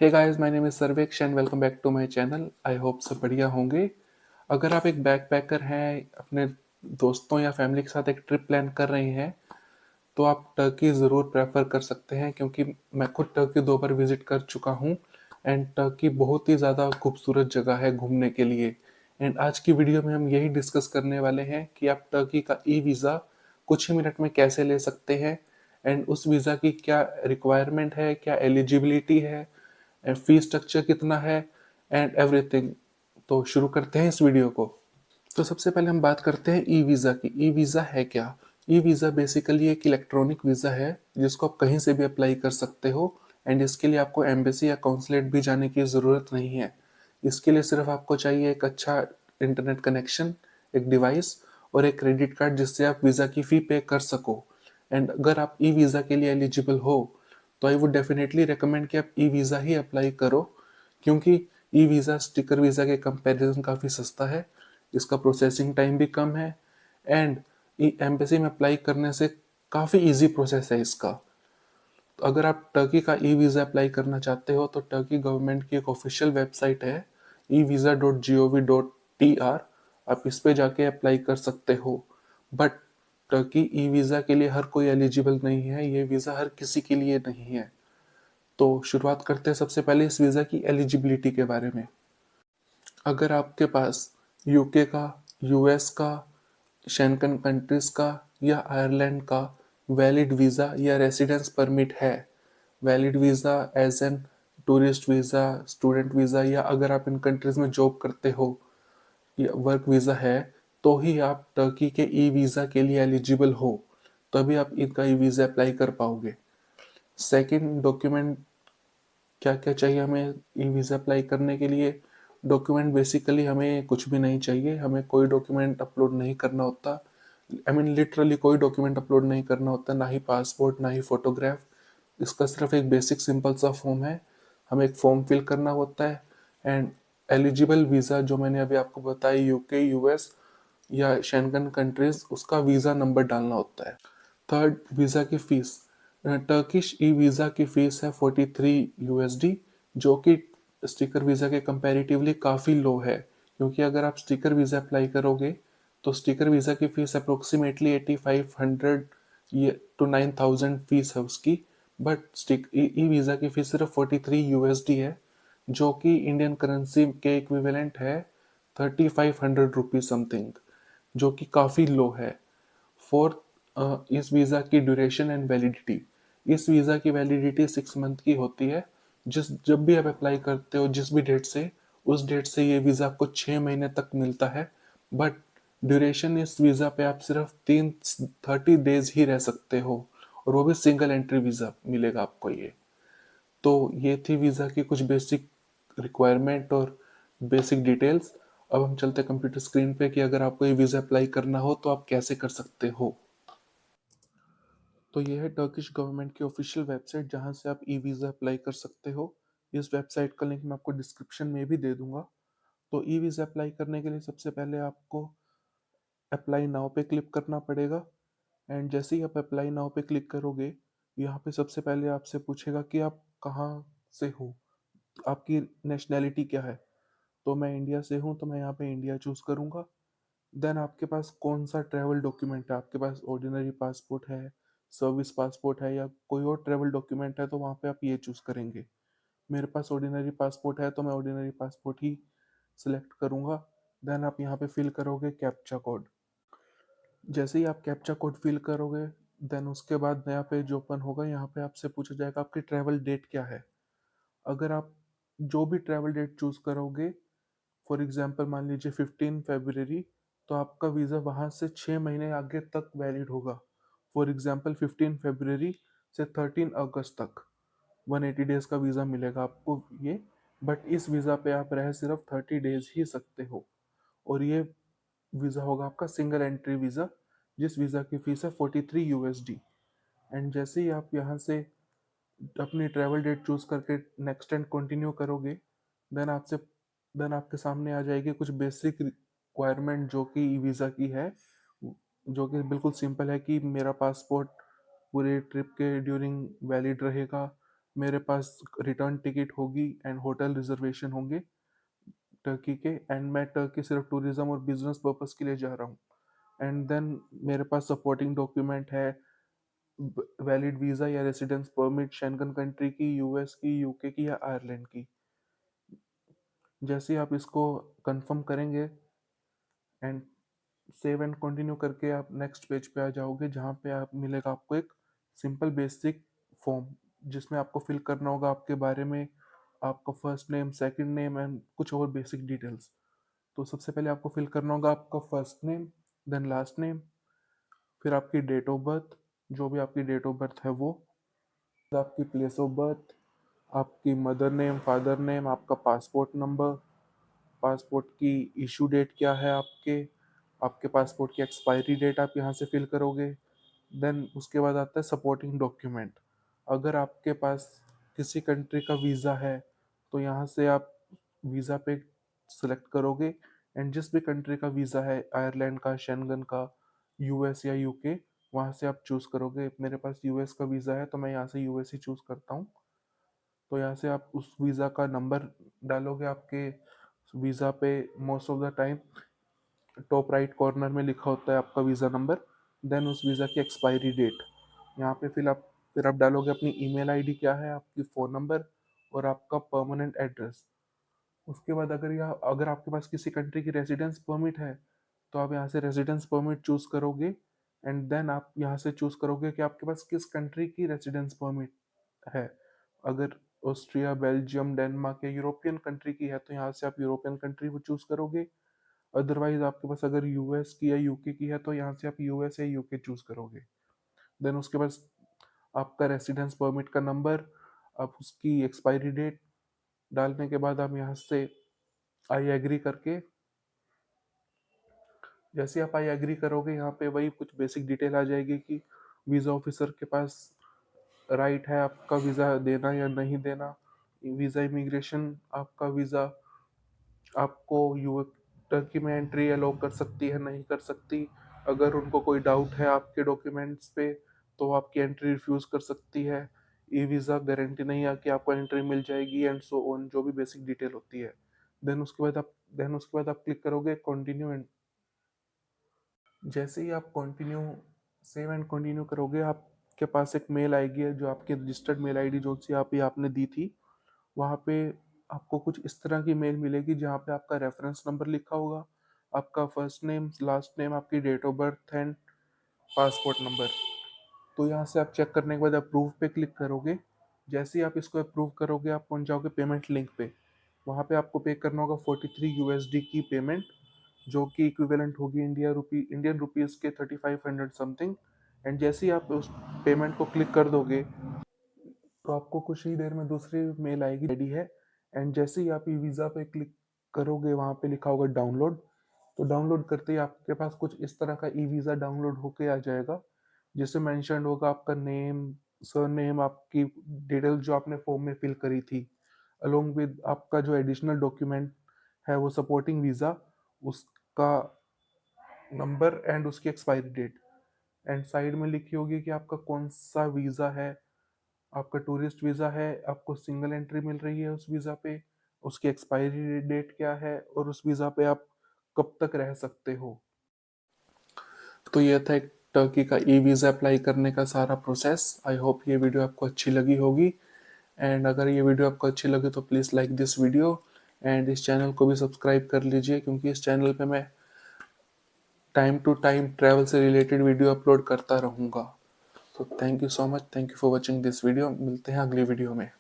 Hey guys, my name is सर्वेक्ष and welcome back to my channel. I hope सब बढ़िया होंगे। अगर आप एक बैकपैकर हैं, अपने दोस्तों या फैमिली के साथ एक ट्रिप प्लान कर रहे हैं, तो आप टर्की ज़रूर प्रेफर कर सकते हैं क्योंकि मैं खुद टर्की 2 बार विज़िट कर चुका हूँ एंड टर्की बहुत ही ज़्यादा खूबसूरत जगह है घूमने के लिए। एंड आज की वीडियो में हम यही डिस्कस करने वाले हैं कि आप टर्की का ई-वीज़ा कुछ ही मिनट में कैसे ले सकते हैं एंड उस वीज़ा की क्या रिक्वायरमेंट है, क्या एलिजिबिलिटी है, फी स्ट्रक्चर कितना है एंड एवरीथिंग। तो शुरू करते हैं इस वीडियो को। तो सबसे पहले हम बात करते हैं ई वीज़ा की। ई वीज़ा है क्या? ई वीज़ा बेसिकली एक इलेक्ट्रॉनिक वीज़ा है जिसको आप कहीं से भी अप्लाई कर सकते हो एंड इसके लिए आपको एम्बेसी या कॉन्सुलेट भी जाने की ज़रूरत नहीं है। इसके लिए सिर्फ आपको चाहिए एक अच्छा इंटरनेट कनेक्शन, एक डिवाइस और एक क्रेडिट कार्ड जिससे आप वीज़ा की फ़ी पे कर सको। एंड अगर आप ई वीज़ा के लिए एलिजिबल हो तो आई वुड डेफिनेटली रिकमेंड कि आप ई वीज़ा ही अप्लाई करो क्योंकि ई वीज़ा स्टिकर वीज़ा के कंपैरिजन काफ़ी सस्ता है, इसका प्रोसेसिंग टाइम भी कम है एंड एम्बेसी में अप्लाई करने से काफ़ी इजी प्रोसेस है इसका। तो अगर आप टर्की का ई वीज़ा अप्लाई करना चाहते हो तो टर्की गवर्नमेंट की एक ऑफिशियल वेबसाइट है evisa.gov.tr। आप इस पे जाके अप्लाई कर सकते हो। बट टर्की ई वीज़ा के लिए हर कोई एलिजिबल नहीं है, ये वीज़ा हर किसी के लिए नहीं है। तो शुरुआत करते हैं सबसे पहले इस वीज़ा की एलिजिबिलिटी के बारे में। अगर आपके पास यूके का, यूएस का, शेंगन कंट्रीज का या आयरलैंड का वैलिड वीज़ा या रेसिडेंस परमिट है, valid visa as an tourist visa, student visa या अगर आप इन कंट्रीज में जॉब करते हो या वर्क वीज़ा है, तो ही आप टर्की के ई वीज़ा के लिए एलिजिबल हो, तभी आप इनका ई वीज़ा अप्लाई कर पाओगे। सेकंड डॉक्यूमेंट क्या क्या चाहिए हमें ई वीज़ा अप्लाई करने के लिए? डॉक्यूमेंट बेसिकली हमें कुछ भी नहीं चाहिए, हमें कोई डॉक्यूमेंट अपलोड नहीं करना होता। आई मीन लिटरली कोई डॉक्यूमेंट अपलोड नहीं करना होता, ना ही पासपोर्ट ना ही फोटोग्राफ। इसका सिर्फ एक बेसिक सिंपल सा फॉर्म है, हमें एक फॉर्म फिल करना होता है एंड एलिजिबल वीज़ा जो मैंने अभी आपको बताया यूके, यूएस या शेंगन कंट्रीज, उसका वीज़ा नंबर डालना होता है। थर्ड, वीज़ा की फ़ीस। टर्किश ई वीज़ा की फ़ीस है 43 यूएसडी, जो कि स्टिकर वीज़ा के कंपैरेटिवली काफ़ी लो है क्योंकि अगर आप स्टिकर वीज़ा अप्लाई करोगे तो स्टिकर वीज़ा की फ़ीस अप्रोक्सीमेटली 8500 ये टू 9000 फ़ीस है उसकी। बट स्टिक ई वीज़ा की फ़ीस सिर्फ 43 यूएसडी है, जो कि इंडियन करेंसी के इक्विवेलेंट है 3500 रुपीज़ समथिंग, जो कि काफ़ी लो है। फोर्थ, इस वीज़ा की ड्यूरेशन एंड वैलिडिटी। इस वीज़ा की वैलिडिटी 6 मंथ की होती है। जब भी आप अप्लाई करते हो जिस भी डेट से, उस डेट से ये वीज़ा आपको 6 महीने तक मिलता है। बट ड्यूरेशन इस वीज़ा पे आप सिर्फ 30 डेज ही रह सकते हो और वो भी सिंगल एंट्री वीज़ा मिलेगा आपको ये। तो ये थी वीज़ा की कुछ बेसिक रिक्वायरमेंट और बेसिक डिटेल्स। अब हम चलते हैं कंप्यूटर स्क्रीन पे कि अगर आपको ये वीज़ा अप्लाई करना हो तो आप कैसे कर सकते हो। तो ये है टर्किश गवर्नमेंट की ऑफिशियल वेबसाइट जहाँ से आप ई वीज़ा अप्लाई कर सकते हो। इस वेबसाइट का लिंक मैं आपको डिस्क्रिप्शन में भी दे दूंगा। तो ई वीज़ा अप्लाई करने के लिए सबसे पहले आपको अप्लाई नाउ पे क्लिक करना पड़ेगा एंड जैसे ही आप अप्लाई नाउ पे क्लिक करोगे, यहाँ पे सबसे पहले आपसे पूछेगा कि आप कहाँ से हो, आपकी नेशनैलिटी क्या है। तो मैं इंडिया से हूँ तो मैं यहाँ पे इंडिया चूज़ करूँगा। देन आपके पास कौन सा ट्रैवल डॉक्यूमेंट है, आपके पास ऑर्डिनरी पासपोर्ट है, सर्विस पासपोर्ट है या कोई और ट्रैवल डॉक्यूमेंट है, तो वहाँ पे आप ये चूज़ करेंगे। मेरे पास ऑर्डिनरी पासपोर्ट है तो मैं ऑर्डिनरी पासपोर्ट ही सिलेक्ट करूँगा। देन आप यहाँ पे फिल करोगे कैप्चा कोड। जैसे ही आप कैप्चा कोड फिल करोगे, देन उसके बाद नया पेज ओपन होगा। यहाँ पे आपसे पूछा जाएगा आपकी ट्रैवल डेट क्या है। अगर आप जो भी ट्रैवल डेट चूज़ करोगे, फॉर एग्जांपल मान लीजिए 15 फरवरी, तो आपका वीज़ा वहाँ से 6 महीने आगे तक वैलिड होगा। फॉर एग्जांपल 15 फरवरी से 13 अगस्त तक 180 डेज़ का वीज़ा मिलेगा आपको ये। बट इस वीज़ा पे आप रह सिर्फ 30 डेज ही सकते हो और ये वीज़ा होगा आपका सिंगल एंट्री वीज़ा, जिस वीज़ा की फ़ीस है 43 यूएसडी। एंड जैसे ही आप यहाँ से अपनी ट्रैवल डेट चूज़ करके नेक्स्ट एंड कंटिन्यू करोगे, देन आपसे देन आपके सामने आ जाएगी कुछ बेसिक रिक्वायरमेंट जो कि ई वीज़ा की है, जो कि बिल्कुल सिंपल है कि मेरा पासपोर्ट पूरे ट्रिप के ड्यूरिंग वैलिड रहेगा, मेरे पास रिटर्न टिकट होगी एंड होटल रिजर्वेशन होंगे टर्की के, एंड मैं टर्की सिर्फ टूरिज्म और बिजनेस पर्पस के लिए जा रहा हूँ। एंड देन मेरे पास सपोर्टिंग डॉक्यूमेंट है, वैलिड वीज़ा या रेसिडेंस परमिट शेंगन कंट्री की, यूएस की, यूके की या आयरलैंड की। जैसे ही आप इसको कंफर्म करेंगे एंड सेव एंड कंटिन्यू करके आप नेक्स्ट पेज पे आ जाओगे, जहाँ पे आप मिलेगा आपको एक सिंपल बेसिक फॉर्म, जिसमें आपको फिल करना होगा आपके बारे में, आपका first name, second name and कुछ और बेसिक डिटेल्स। तो सबसे पहले आपको फिल करना होगा आपका first name, then last name, फिर आपकी डेट ऑफ बर्थ, जो भी आपकी डेट ऑफ बर्थ है वो, आपकी प्लेस ऑफ बर्थ, आपकी मदर नेम, फादर नेम, आपका पासपोर्ट नंबर, पासपोर्ट की इशू डेट क्या है आपके, आपके पासपोर्ट की एक्सपायरी डेट आप यहाँ से फिल करोगे। देन उसके बाद आता है सपोर्टिंग डॉक्यूमेंट। अगर आपके पास किसी कंट्री का वीज़ा है तो यहाँ से आप वीज़ा पे सिलेक्ट करोगे, एंड जिस भी कंट्री का वीज़ा है, आयरलैंड का, शेंगन का, यूएस या यूके, वहाँ से आप चूज़ करोगे। मेरे पास यूएस का वीज़ा है तो मैं यहाँ से यूएस ही चूज़ करता हूँ। तो यहाँ से आप उस वीज़ा का नंबर डालोगे। आपके वीज़ा पे most of the time top right corner में लिखा होता है आपका वीज़ा नंबर, देन उस वीज़ा की एक्सपायरी डेट। यहाँ पे फिर आप डालोगे अपनी ईमेल आईडी क्या है, आपकी फ़ोन नंबर और आपका परमानेंट एड्रेस। उसके बाद अगर आपके पास किसी कंट्री की रेजिडेंस परमिट है तो आप यहाँ से रेजिडेंस परमिट चूज़ करोगे, एंड देन आप यहाँ से चूज़ करोगे कि आपके पास किस कंट्री की रेजिडेंस परमिट है। अगर ऑस्ट्रिया, बेल्जियम, डेनमार्क या यूरोपियन कंट्री की है तो यहाँ से आप यूरोपियन कंट्री को चूज़ करोगे। अदरवाइज आपके पास अगर यूएस की या यूके की है तो यहाँ से आप यूएस या यूके चूज करोगे। देन उसके बाद आपका रेसिडेंस परमिट का नंबर, आप उसकी एक्सपायरी डेट डालने के बाद आप यहाँ से आई एग्री करके, जैसे आप आई एग्री करोगे यहाँ पे वही कुछ बेसिक डिटेल आ जाएगी कि वीज़ा ऑफिसर के पास राइट है आपका वीज़ा देना या नहीं देना। वीज़ा इमिग्रेशन आपका वीज़ा आपको यू टर्की में एंट्री अलाउ कर सकती है, नहीं कर सकती। अगर उनको कोई डाउट है आपके डॉक्यूमेंट्स पे तो वो आपकी एंट्री रिफ्यूज़ कर सकती है। ई वीज़ा गारंटी नहीं है कि आपको एंट्री मिल जाएगी एंड सो ऑन, जो भी बेसिक डिटेल होती है। देन उसके बाद आप क्लिक करोगे कंटिन्यू, एंड जैसे ही आप कंटिन्यू सेव एंड कंटिन्यू करोगे आपके पास एक मेल आएगी जो आपकी रजिस्टर्ड मेल आईडी जो सी आप आपने दी थी। वहाँ पे आपको कुछ इस तरह की मेल मिलेगी जहाँ पे आपका रेफरेंस नंबर लिखा होगा, आपका फर्स्ट नेम, लास्ट नेम, आपकी date of birth and passport number. तो यहाँ से आप चेक करने के बाद अप्रूव पे क्लिक करोगे। जैसे ही आप इसको अप्रूव करोगे आप पहुँच जाओगे पेमेंट लिंक पे। वहाँ पे आपको पे करना होगा 43 यूएसडी की पेमेंट, जो कि इक्विवेलेंट होगी इंडियन रुपीज़ के 3500 समथिंग। एंड जैसे ही आप उस पेमेंट को क्लिक कर दोगे तो आपको कुछ ही देर में दूसरी मेल आएगी, रेडी है। एंड जैसे ही आप ई वीज़ा पे क्लिक करोगे वहाँ पे लिखा होगा डाउनलोड। तो डाउनलोड करते ही आपके पास कुछ इस तरह का ई वीज़ा डाउनलोड होके आ जाएगा, जिसमें मेंशन होगा आपका नेम, सरनेम, आपकी डिटेल जो आपने फॉर्म में फिल करी थी, अलोंग विद आपका जो एडिशनल डॉक्यूमेंट है वो सपोर्टिंग वीज़ा, उसका नंबर एंड उसकी एक्सपायरी डेट। एंड साइड में लिखी होगी कि आपका कौन सा वीज़ा है, आपका टूरिस्ट वीज़ा है, आपको सिंगल एंट्री मिल रही है उस वीज़ा पे, उसकी एक्सपायरी डेट क्या है और उस वीज़ा पे आप कब तक रह सकते हो। तो ये था एक टर्की का ई वीज़ा अप्लाई करने का सारा प्रोसेस। आई होप ये वीडियो आपको अच्छी लगी होगी, एंड अगर ये वीडियो आपको अच्छी लगे तो please like this video, and इस चैनल को भी सब्सक्राइब कर लीजिए, क्योंकि इस चैनल पे मैं टाइम टू टाइम ट्रैवल से रिलेटेड वीडियो अपलोड करता रहूँगा। तो thank you so much, thank you for watching this video. मिलते हैं अगली वीडियो में।